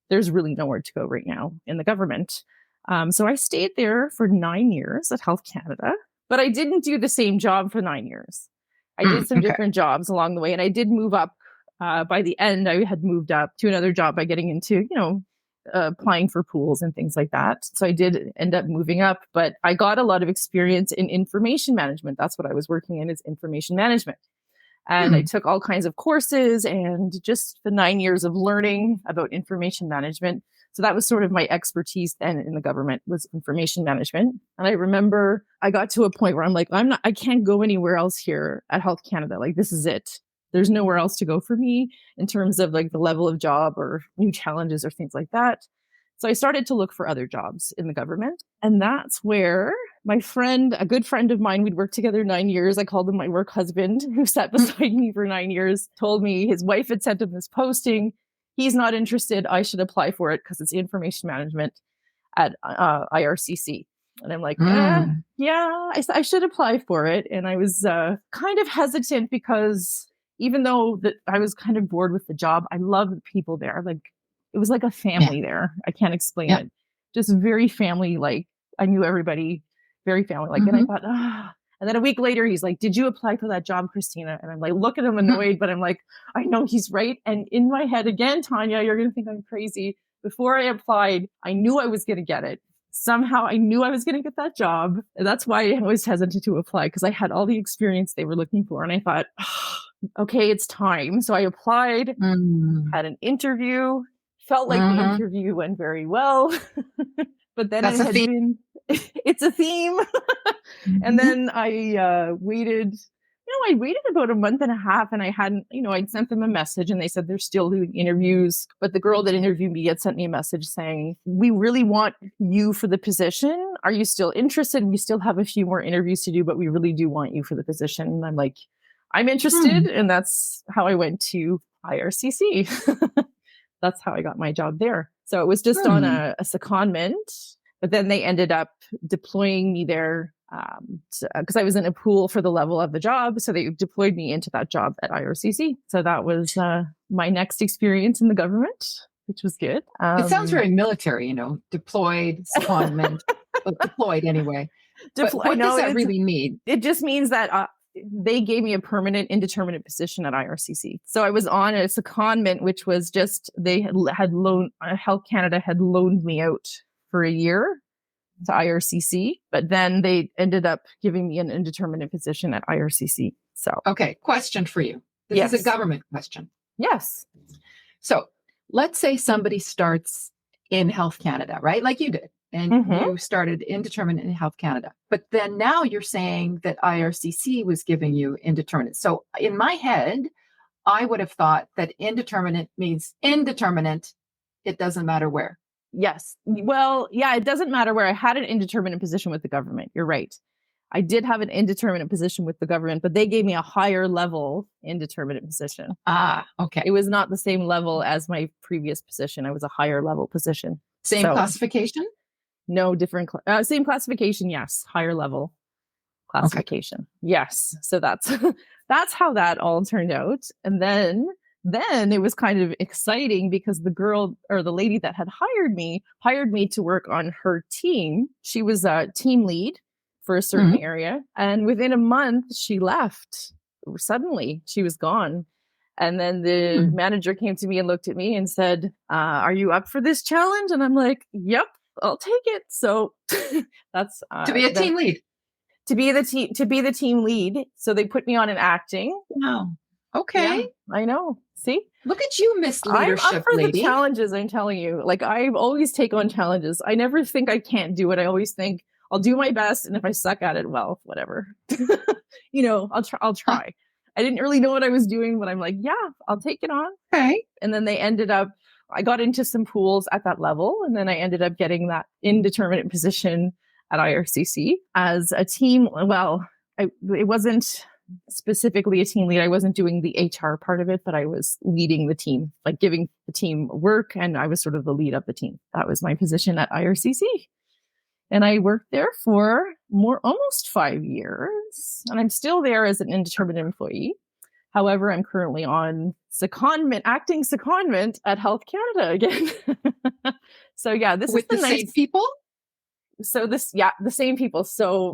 there's really nowhere to go right now in the government. So I stayed there for 9 years at Health Canada, but I didn't do the same job for 9 years. I did some different jobs along the way, and I did move up. By the end, I had moved up to another job by getting into, applying for pools and things like that. So I did end up moving up, but I got a lot of experience in information management. That's what I was working in, is information management. And I took all kinds of courses, and just the 9 years of learning about information management. So that was sort of my expertise then in the government, was information management. And I remember I got to a point where I'm like, I can't go anywhere else here at Health Canada. Like, this is it. There's nowhere else to go for me in terms of like the level of job or new challenges or things like that. So I started to look for other jobs in the government. And that's where my friend, a good friend of mine, we'd worked together 9 years. I called him my work husband, who sat beside me for 9 years, told me his wife had sent him this posting. He's not interested. I should apply for it because it's information management at IRCC. And I'm like, yeah, I should apply for it. And I was kind of hesitant, because even though that I was kind of bored with the job, I loved the people there. Like, it was like a family there. I can't explain it. Just very family. Like, I knew everybody, very family. Like, and I thought, And then a week later, he's like, did you apply for that job, Kristina? And I'm like, look at him annoyed, but I'm like, I know he's right. And in my head again, Tanya, you're going to think I'm crazy. Before I applied, I knew I was going to get it. Somehow I knew I was going to get that job. And that's why I was hesitant to apply, because I had all the experience they were looking for. And I thought, okay, it's time. So I applied, had an interview, felt like the interview went very well. But then it's a theme. And then I waited about a month and a half, and I hadn't, I'd sent them a message, and they said they're still doing interviews. But the girl that interviewed me had sent me a message saying, we really want you for the position. Are you still interested? We still have a few more interviews to do, but we really do want you for the position. And I'm like, I'm interested. And that's how I went to IRCC. That's how I got my job there. So it was just on a secondment, but then they ended up deploying me there because I was in a pool for the level of the job. So they deployed me into that job at IRCC. So that was my next experience in the government, which was good. It sounds very military, deployed, secondment, but deployed anyway. What does that really mean? It just means that they gave me a permanent indeterminate position at IRCC. So I was on a secondment, which was just, Health Canada had loaned me out for a year to IRCC, but then they ended up giving me an indeterminate position at IRCC. So, okay, question for you. This is a government question. Yes. So let's say somebody starts in Health Canada, right? Like you did, and you started indeterminate in Health Canada, but then now you're saying that IRCC was giving you indeterminate. So in my head, I would have thought that indeterminate means indeterminate. It doesn't matter where. Yes. Well, yeah, it doesn't matter where. I had an indeterminate position with the government. You're right. I did have an indeterminate position with the government, but they gave me a higher level indeterminate position. Ah, okay. It was not the same level as my previous position. It was a higher level position. Same classification? No, different. Same classification. Yes. Higher level classification. Okay. Yes. So that's how that all turned out. And then it was kind of exciting because the girl or the lady that had hired me to work on her team. She was a team lead for a certain area. And within a month, she left. Suddenly, she was gone. And then the manager came to me and looked at me and said, are you up for this challenge? And I'm like, yep, I'll take it. So that's to be a team lead. To be the team lead. So they put me on an acting. Wow. Okay. Yeah, I know. See? Look at you, Miss Leadership I'm up for lady. The challenges, I'm telling you. Like, I always take on challenges. I never think I can't do it. I always think I'll do my best. And if I suck at it, well, whatever. I'll try. I didn't really know what I was doing, but I'm like, yeah, I'll take it on. Okay. And then they ended up I got into some pools at that level, and then I ended up getting that indeterminate position at IRCC as a team. Well, it wasn't specifically a team lead. I wasn't doing the HR part of it, but I was leading the team, like giving the team work, and I was sort of the lead of the team. That was my position at IRCC. And I worked there for almost 5 years, and I'm still there as an indeterminate employee. However, I'm currently on acting secondment at Health Canada again. So yeah, this with is the same people. So the same people. So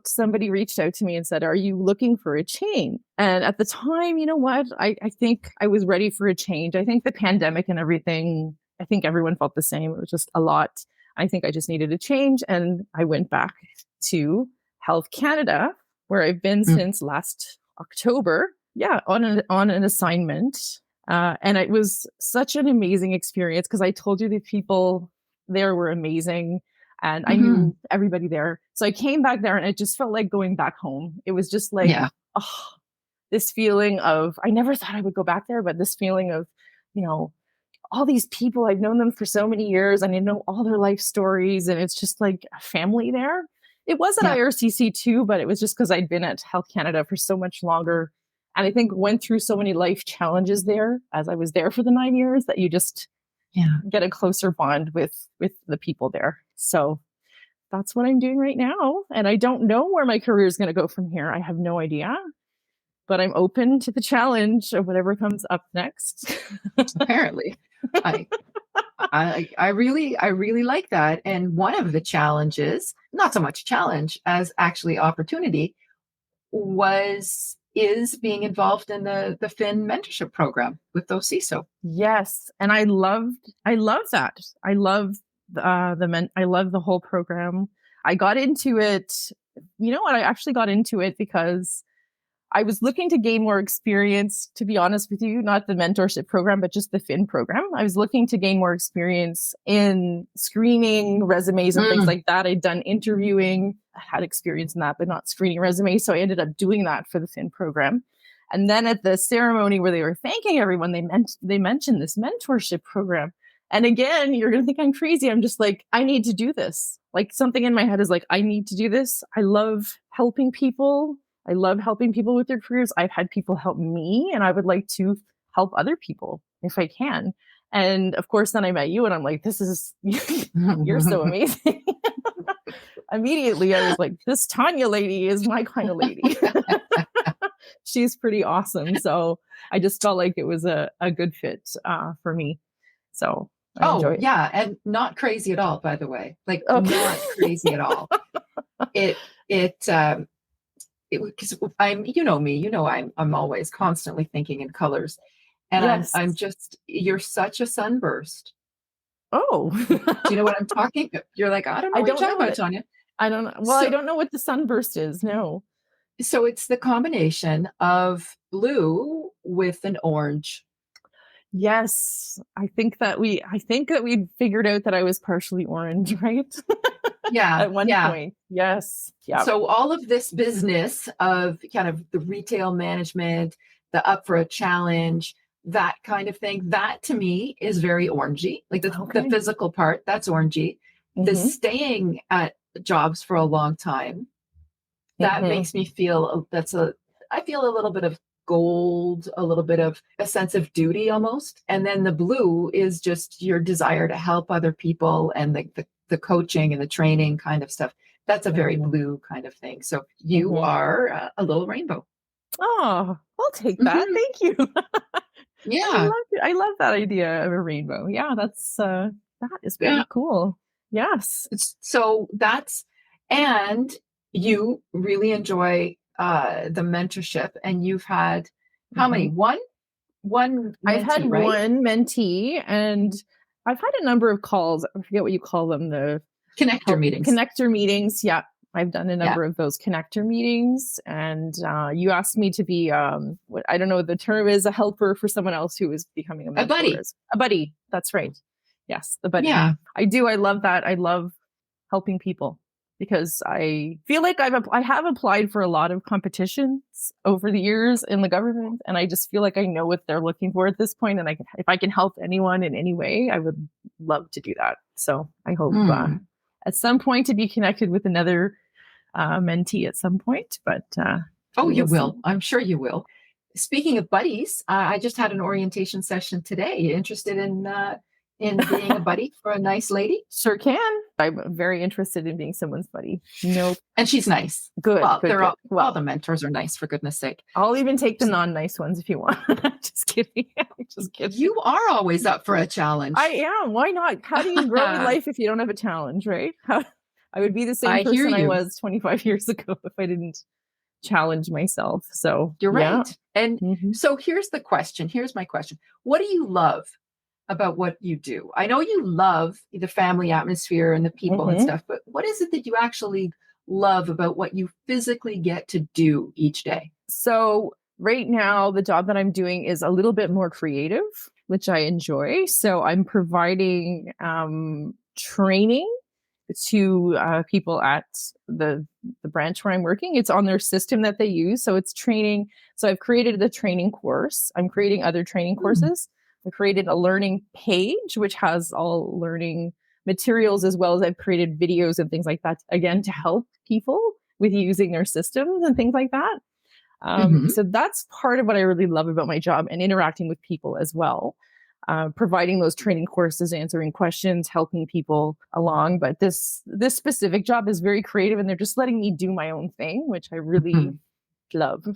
somebody reached out to me and said, "Are you looking for a change?" And at the time, you know what? I think I was ready for a change. I think the pandemic and everything, I think everyone felt the same. It was just a lot. I think I just needed a change. And I went back to Health Canada, where I've been since last October. Yeah, on an assignment. And it was such an amazing experience because I told you the people there were amazing and I knew everybody there. So I came back there and it just felt like going back home. It was just like, this feeling of, I never thought I would go back there, but this feeling of, all these people, I've known them for so many years and I know all their life stories, and it's just like a family there. It was at IRCC too, but it was just because I'd been at Health Canada for so much longer. And I think went through so many life challenges there as I was there for the 9 years that you just get a closer bond with the people there. So that's what I'm doing right now. And I don't know where my career is going to go from here. I have no idea, but I'm open to the challenge of whatever comes up next. Apparently. I really like that. And one of the challenges, not so much challenge as actually opportunity, is being involved in the Finn mentorship program with those CISO. Yes. And I love that. I love I love the whole program. I got into it. You know what? I actually got into it because I was looking to gain more experience, to be honest with you, not the mentorship program, but just the Finn program. I was looking to gain more experience in screening resumes and things like that. I'd done interviewing, I had experience in that, but not screening resumes. So I ended up doing that for the Finn program. And then at the ceremony where they were thanking everyone, they mentioned this mentorship program. And again, you're going to think I'm crazy. I'm just like, I need to do this. Like something in my head is like, I need to do this. I love helping people. I love helping people with their careers. I've had people help me, and I would like to help other people if I can. And of course, then I met you and I'm like, you're so amazing. Immediately, I was like, this Tanya lady is my kind of lady. She's pretty awesome. So I just felt like it was a good fit for me. So I enjoy it. Yeah. And not crazy at all, by the way. Like not crazy at all. Because I'm, me, I'm always constantly thinking in colors, and I'm just, you're such a sunburst. Oh, do you know what I'm talking? You're like, I don't know what you're talking about, Tanya. I don't know. Well, I don't know what the sunburst is. No. So it's the combination of blue with an orange. Yes, I think that we figured out that I was partially orange, right? Yeah. At one point. Yes. Yeah. So all of this business of kind of the retail management, the up for a challenge, that kind of thing, that to me is very orangey. Like the physical part, that's orangey. The staying at jobs for a long time, that makes me feel I feel a little bit of gold, a little bit of a sense of duty almost. And then the blue is just your desire to help other people and the coaching and the training kind of stuff. That's a very blue kind of thing. So you are a little rainbow. Oh, I'll take that. Thank you. Yeah. I love that idea of a rainbow. Yeah, that is very cool. Yes. So and you really enjoy the mentorship, and you've had how many? One mentee, I've had one mentee, and I've had a number of calls. I forget what you call them. The connector meetings. Connector meetings. Yeah. I've done a number of those connector meetings, and you asked me to be, what I don't know what the term is, a helper for someone else who is becoming a mentor. A buddy. That's right. Yes. The buddy. Yeah. I do. I love that. I love helping people. because I feel like I have applied for a lot of competitions over the years in the government, and I just feel like I know what they're looking for at this point. And if I can help anyone in any way, I would love to do that. So I hope at some point to be connected with another mentee at some point. But you will. I'm sure you will. Speaking of buddies, I just had an orientation session today. You interested in being a buddy for a nice lady? Sure can. I'm very interested in being someone's buddy. Nope. And she's nice. Good. Well, good, good. All the mentors are nice, for goodness sake. I'll even take the non-nice ones if you want. Just kidding. Just kidding. You are always up for a challenge. I am. Why not? How do you grow in life if you don't have a challenge, right? I would be the same person I was 25 years ago if I didn't challenge myself. So you're right. And so here's the question. Here's my question. What do you love about what you do? I know you love the family atmosphere and the people and stuff, but what is it that you actually love about what you physically get to do each day? So right now, the job that I'm doing is a little bit more creative, which I enjoy. So I'm providing training to people at the branch where I'm working. It's on their system that they use. So it's training. So I've created the training course. I'm creating other training courses. I created a learning page, which has all learning materials, as well as I've created videos and things like that, again, to help people with using their systems and things like that. So that's part of what I really love about my job, and interacting with people as well. Providing those training courses, answering questions, helping people along. But this specific job is very creative, and they're just letting me do my own thing, which I really love.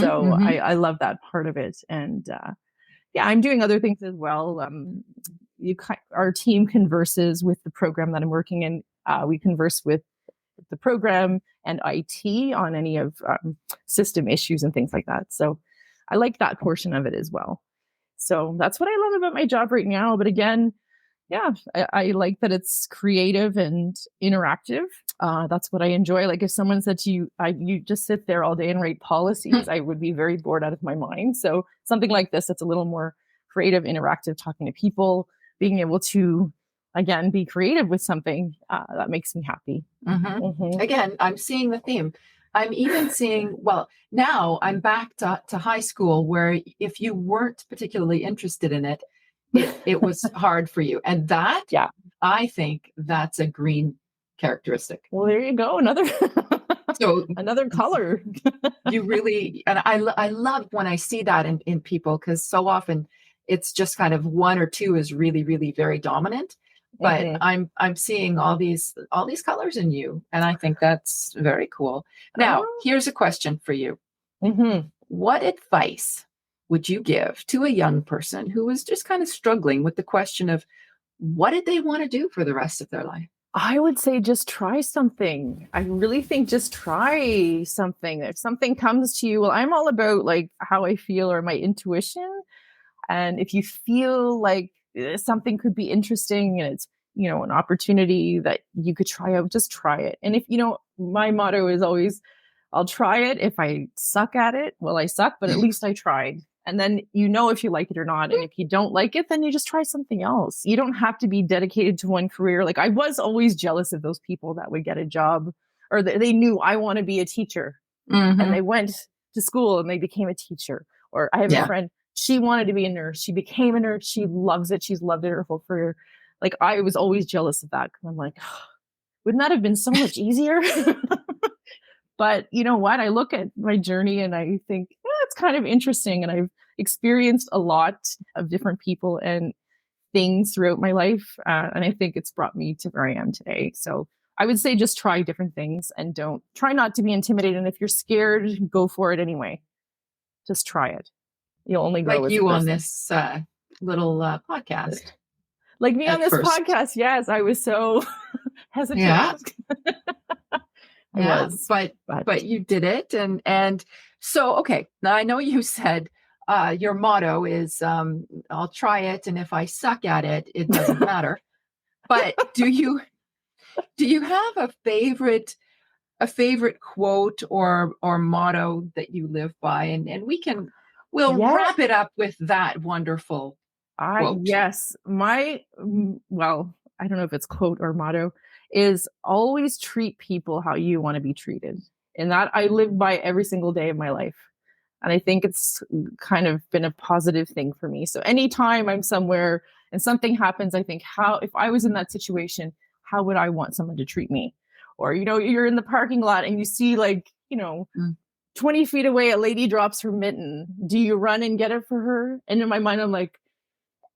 So I love that part of it. And I'm doing other things as well. Our team converses with the program that I'm working in. We converse with the program and IT on any of system issues and things like that. So I like that portion of it as well. So that's what I love about my job right now. But again, I like that it's creative and interactive. That's what I enjoy. Like if someone said to you, you just sit there all day and write policies, I would be very bored out of my mind. So something like this, that's a little more creative, interactive, talking to people, being able to, again, be creative with something that makes me happy. Again, I'm seeing the theme. I'm even seeing, now I'm back to high school, where if you weren't particularly interested in it, it was hard for you. And that, I think that's a green characteristic. Well, there you go. Another color. You really, and I love when I see that in people, because so often it's just kind of one or two is really, really very dominant. But I'm seeing all these colors in you, and I think that's very cool. Now, here's a question for you. What advice would you give to a young person who was just kind of struggling with the question of what did they want to do for the rest of their life? I would say just try something. I really think just try something. If something comes to you, I'm all about like how I feel or my intuition. And if you feel like something could be interesting and it's, an opportunity that you could try out, just try it. And if, my motto is always, I'll try it. If I suck at it, well, I suck, but at least I tried. And then if you like it or not. And if you don't like it, then you just try something else. You don't have to be dedicated to one career. Like I was always jealous of those people that would get a job, or they knew I want to be a teacher and they went to school and they became a teacher. Or I have a friend, she wanted to be a nurse. She became a nurse. She loves it. She's loved it her whole career. Like I was always jealous of that. I'm like, wouldn't that have been so much easier? But you know what? I look at my journey and I think it's kind of interesting. And I've experienced a lot of different people and things throughout my life. And I think it's brought me to where I am today. So I would say just try different things and try not to be intimidated. And if you're scared, go for it anyway. Just try it. You'll only grow like you on this little podcast. Like me on this podcast. Yes, I was so hesitant. Yeah. But you did it. And so, okay. Now I know you said your motto is I'll try it. And if I suck at it, it doesn't matter. But do you have a favorite quote or motto that you live by? And we'll wrap it up with that wonderful quote. Yes. I don't know if it's quote or motto, is always treat people how you want to be treated. And that I live by every single day of my life. And I think it's kind of been a positive thing for me. So anytime I'm somewhere and something happens, I think, if I was in that situation, how would I want someone to treat me? Or, you're in the parking lot and you see 20 feet away, a lady drops her mitten. Do you run and get it for her? And in my mind, I'm like,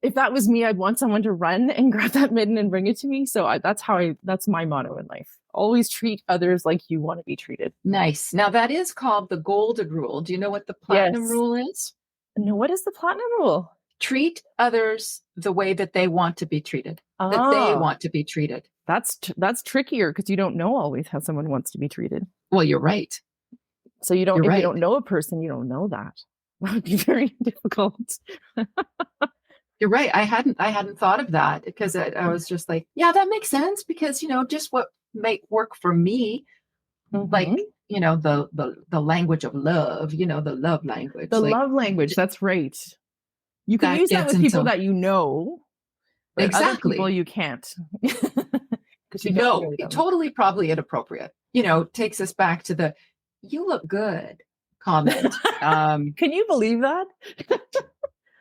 if that was me, I'd want someone to run and grab that mitten and bring it to me. So that's my motto in life. Always treat others like you want to be treated. Nice. Now that is called the golden rule. Do you know what the platinum rule is? No, what is the platinum rule? Treat others the way that they want to be treated. That they want to be treated. That's trickier because you don't know always how someone wants to be treated. Well, you're right. So you don't know a person, you don't know that. That would be very difficult. You're right. I hadn't thought of that because I was just like, yeah, that makes sense because, just what might work for me, like, the language of love, the love language. The love language. That's right. You can use that with people that you know. But exactly. Other people you can't. Totally probably inappropriate. Takes us back to the "you look good" comment. Can you believe that?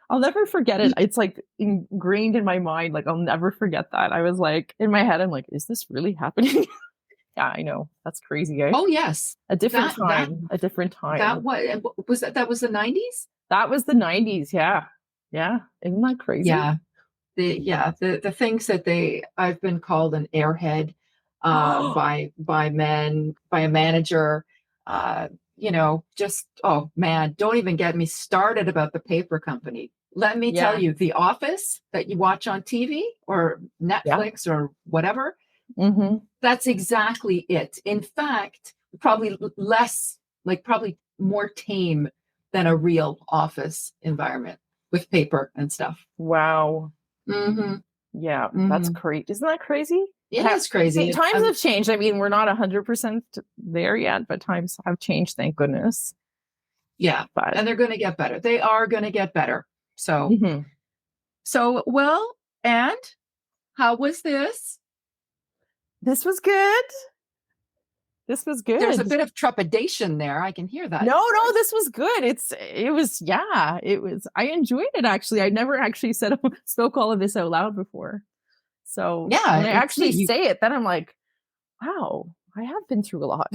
I'll never forget it. It's like ingrained in my mind. Like I'll never forget that. I was like, in my head, I'm like, is this really happening? Yeah, I know. That's crazy. Eh? Oh yes. A different time. That was that was the 90s? That was the 90s. Yeah. Yeah. Isn't that crazy? Yeah. The things that I've been called an airhead by men, by a manager, man, don't even get me started about the paper company. Let me tell you, The Office that you watch on TV or Netflix or whatever, that's exactly it. In fact, probably probably more tame than a real office environment with paper and stuff. Wow. Yeah, that's great. Isn't that crazy? It is crazy. Times have changed. I mean, we're not 100% there yet, but times have changed, thank goodness. Yeah, and they're going to get better. They are going to get better. So, well, and how was this? This was good. There's a bit of trepidation there. I can hear that. No, this was good. It was. I enjoyed it actually. I never actually spoke all of this out loud before. So when I actually say it, then I'm like, wow, I have been through a lot.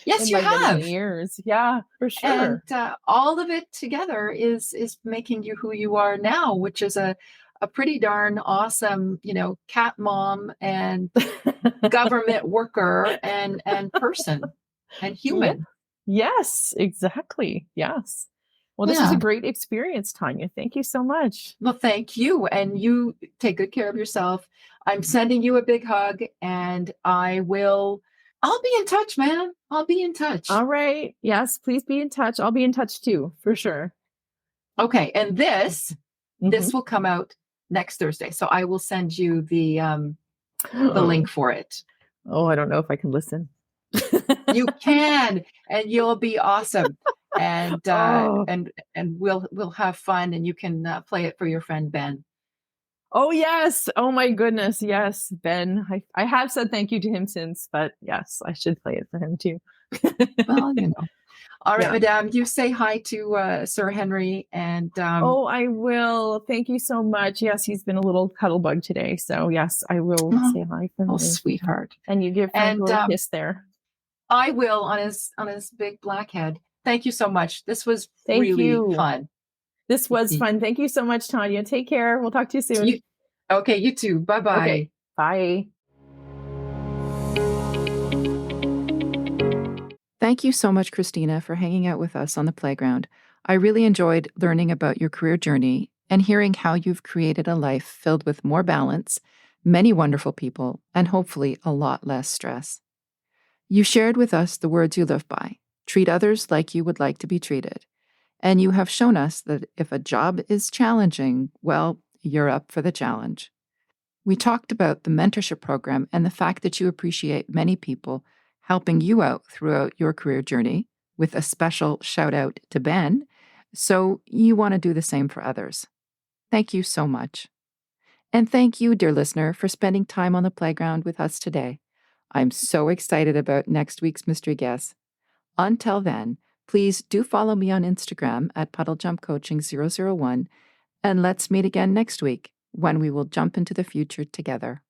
Yes, you have. Many years. Yeah, for sure. And all of it together is making you who you are now, which is a pretty darn awesome, cat mom and government worker and person and human. Yes, exactly. Yes. Well, this was a great experience, Tanya. Thank you so much. Well, thank you. And you take good care of yourself. I'm sending you a big hug and I'll be in touch, man. I'll be in touch. All right. Yes, please be in touch. I'll be in touch too, for sure. Okay. And this will come out next Thursday. So I will send you the link for it. Oh, I don't know if I can listen. You can, and you'll be awesome. And and we'll have fun, and you can play it for your friend Ben. Oh yes! Oh my goodness! Yes, Ben. I have said thank you to him since, but yes, I should play it for him too. Well, All right, Madame. You say hi to Sir Henry, and oh, I will. Thank you so much. Yes, he's been a little cuddle bug today, so yes, I will say hi for him. Oh, sweetheart! And you give him a little kiss there. I will on his big black head. Thank you so much. This was really fun. This was fun. Thank you so much, Tanya. Take care. We'll talk to you soon. Okay, you too. Bye-bye. Okay, bye. Thank you so much, Kristina, for hanging out with us on the playground. I really enjoyed learning about your career journey and hearing how you've created a life filled with more balance, many wonderful people, and hopefully a lot less stress. You shared with us the words you live by. Treat others like you would like to be treated. And you have shown us that if a job is challenging, well, you're up for the challenge. We talked about the mentorship program and the fact that you appreciate many people helping you out throughout your career journey, with a special shout out to Ben. So you want to do the same for others. Thank you so much. And thank you, dear listener, for spending time on the playground with us today. I'm so excited about next week's mystery guess. Until then, please do follow me on Instagram at puddlejumpcoaching001, and let's meet again next week when we will jump into the future together.